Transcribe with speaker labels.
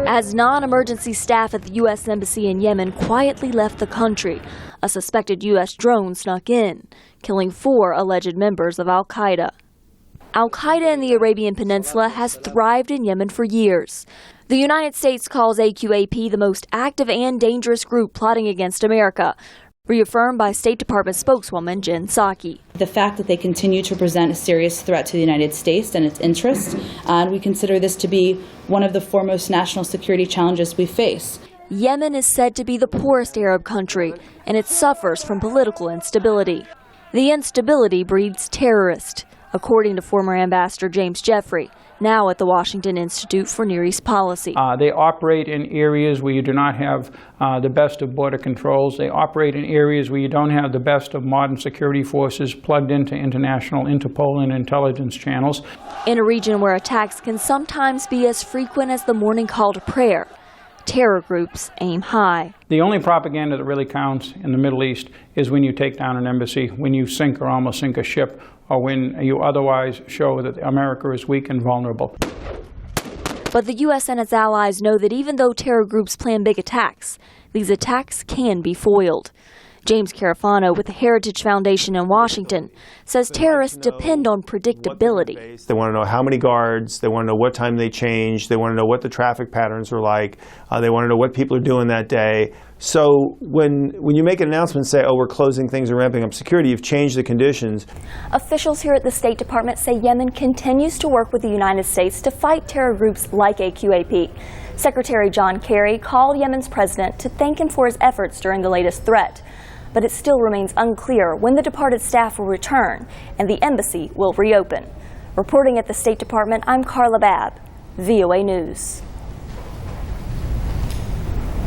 Speaker 1: as non-emergency staff at the U.S. Embassy in Yemen quietly left the country. A suspected U.S. drone snuck in, killing 4 alleged members of al-Qaida. Al-Qaida in the Arabian Peninsula has thrived in Yemen for years. The United States calls AQAP the most active and dangerous group plotting against America, reaffirmed by State Department spokeswoman Jen Psaki.
Speaker 2: The fact that they continue to present a serious threat to the United States and its interests, and we consider this to be one of the foremost national security challenges we face.
Speaker 1: Yemen is said to be the poorest Arab country, and it suffers from political instability. The instability breeds terrorists, according to former Ambassador James Jeffrey, now at the Washington Institute for Near East Policy.
Speaker 3: They operate in areas where you do not have the best of border controls. They operate in areas where you don't have the best of modern security forces plugged into international Interpol and intelligence channels.
Speaker 1: In a region where attacks can sometimes be as frequent as the morning call to prayer, terror groups aim high.
Speaker 3: The only propaganda that really counts in the Middle East is when you take down an embassy, when you sink or almost sink a ship, or when you otherwise show that America is weak and vulnerable.
Speaker 1: But the U.S. and its allies know that even though terror groups plan big attacks, these attacks can be foiled. James Carafano with the Heritage Foundation in Washington says terrorists depend on predictability.
Speaker 4: They want to know how many guards, they want to know what time they change, they want to know what the traffic patterns are like, they want to know what people are doing that day. So when you make an announcement and say, oh, we're closing things and ramping up security, you've changed the conditions.
Speaker 1: Officials here at the State Department say Yemen continues to work with the United States to fight terror groups like AQAP. Secretary John Kerry called Yemen's president to thank him for his efforts during the latest threat. But it still remains unclear when the departed staff will return and the embassy will reopen. Reporting at the State Department, I'm Carla Babb, VOA News.